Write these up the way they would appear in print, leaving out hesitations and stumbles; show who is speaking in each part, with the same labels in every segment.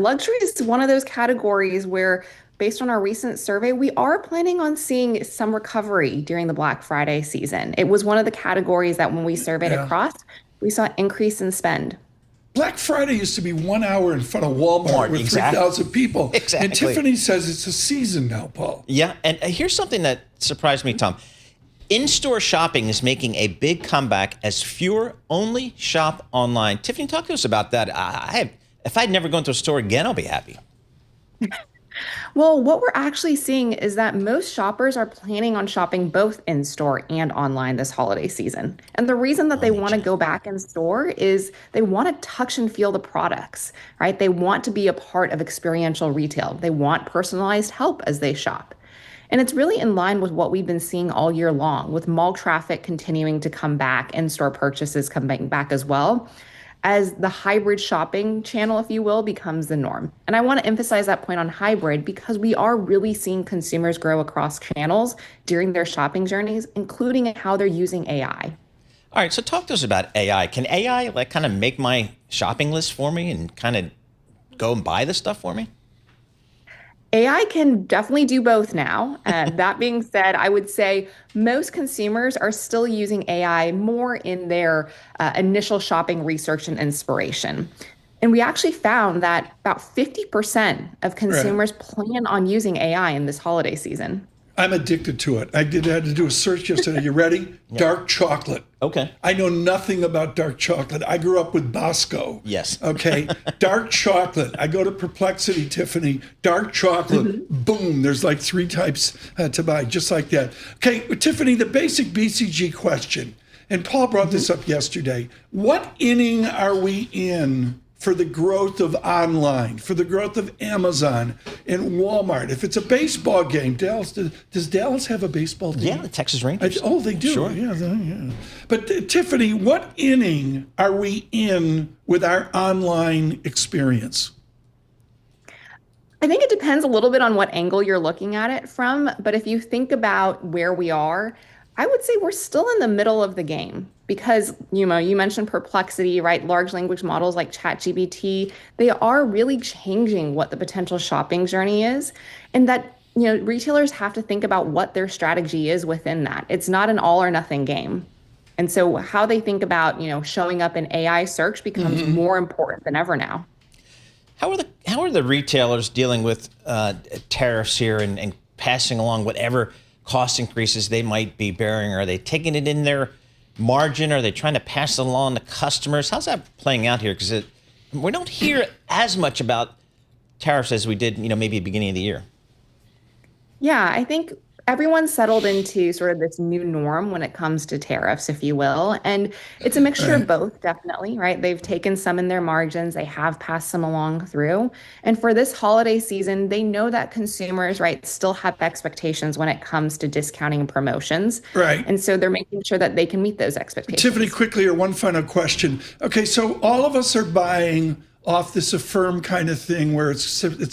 Speaker 1: Luxury is one of those categories where, based on our recent survey, we are planning on seeing some recovery during the Black Friday season. It was one of the categories that when we surveyed
Speaker 2: Yeah.
Speaker 1: across, we saw increase in spend.
Speaker 2: Black Friday used to be 1 hour in front of Walmart with
Speaker 3: Exactly.
Speaker 2: 3,000 people. And
Speaker 3: Exactly.
Speaker 2: Tiffany says it's a season now, Paul.
Speaker 3: Yeah, and here's something that surprised me, Tom. In-store shopping is making a big comeback as fewer only shop online. Tiffany, talk to us about that. If I'd never gone to a store again, I'll be happy.
Speaker 1: Well, what we're actually seeing is that most shoppers are planning on shopping both in store and online this holiday season. And the reason that they want to go back in store is they want to touch and feel the products, right? They want to be a part of experiential retail. They want personalized help as they shop. And it's really in line with what we've been seeing all year long, with mall traffic continuing to come back, in-store purchases coming back as well, as the hybrid shopping channel, if you will, becomes the norm. And I want to emphasize that point on hybrid because we are really seeing consumers grow across channels during their shopping journeys, including in how they're using AI.
Speaker 3: All right, so talk to us about AI. Can AI like kind of make my shopping list for me and kind of go and buy the stuff for me?
Speaker 1: AI can definitely do both now. That being said, I would say most consumers are still using AI more in their initial shopping research and inspiration. And we actually found that about 50% of
Speaker 2: Right.
Speaker 1: consumers plan on using AI in this holiday season.
Speaker 2: I'm addicted to it. Had to do a search yesterday. You ready? Dark chocolate.
Speaker 3: Okay.
Speaker 2: I know nothing about dark chocolate. I grew up with Bosco.
Speaker 3: Yes.
Speaker 2: Okay. Dark chocolate. I go to Perplexity, Tiffany. Dark chocolate. Boom. There's like 3 types to buy, just like that. Okay, Tiffany, the basic BCG question, and Paul brought this up yesterday. What inning are we in for the growth of online, for the growth of Amazon and Walmart? If it's a baseball game, does Dallas have a baseball team?
Speaker 3: Yeah, the Texas Rangers.
Speaker 2: Oh, they do.
Speaker 3: Sure.
Speaker 2: Yeah, yeah. But Tiffany, what inning are we in with our online experience?
Speaker 1: I think it depends a little bit on what angle you're looking at it from. But if you think about where we are, I would say we're still in the middle of the game because, you mentioned Perplexity, right? Large language models like ChatGPT, they are really changing what the potential shopping journey is. And that, retailers have to think about what their strategy is within that. It's not an all or nothing game. And so how they think about, showing up in AI search becomes more important than ever now.
Speaker 3: How are the retailers dealing with tariffs here and passing along whatever cost increases they might be bearing? Are they taking it in their margin? Are they trying to pass it along to customers? How's that playing out here? Because we don't hear as much about tariffs as we did, maybe at the beginning of the year.
Speaker 1: Yeah, I think everyone's settled into sort of this new norm when it comes to tariffs, if you will. And it's a mixture of both, definitely, right? They've taken some in their margins, they have passed some along through. And for this holiday season, they know that consumers, right, still have expectations when it comes to discounting and promotions.
Speaker 2: Right.
Speaker 1: And so they're making sure that they can meet those expectations.
Speaker 2: Tiffany, quickly, or one final question. Okay, so all of us are buying off this Affirm kind of thing where it's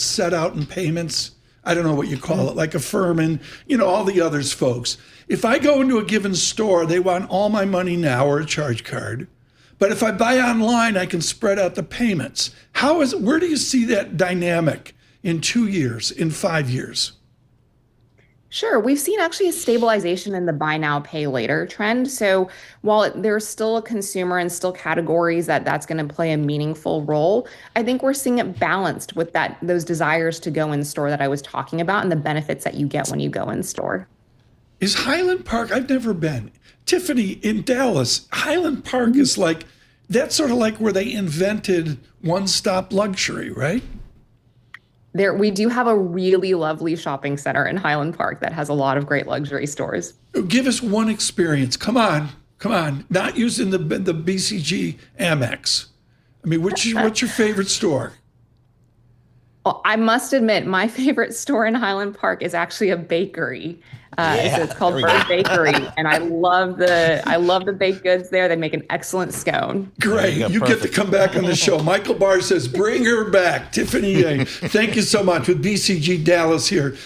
Speaker 2: set out in payments. I don't know what you call it, like Affirm and, all the others, folks. If I go into a given store, they want all my money now or a charge card. But if I buy online, I can spread out the payments. Where do you see that dynamic in 2 years, in 5 years?
Speaker 1: Sure. We've seen actually a stabilization in the buy now, pay later trend. So while there's still a consumer and still categories that's going to play a meaningful role, I think we're seeing it balanced with those desires to go in store that I was talking about and the benefits that you get when you go in store.
Speaker 2: Is Highland Park, I've never been. Tiffany, in Dallas, Highland Park is that's sort of like where they invented one-stop luxury, right?
Speaker 1: We do have a really lovely shopping center in Highland Park that has a lot of great luxury stores.
Speaker 2: Give us one experience. Come on. Not using the BCG Amex. I mean, what's your favorite store?
Speaker 1: Well, I must admit, my favorite store in Highland Park is actually a bakery. So it's called Bird Bakery, and I love the baked goods there. They make an excellent scone.
Speaker 2: Great. You get to come back on the show. Michael Barr says, bring her back. Tiffany Yeh, thank you so much with BCG Dallas here.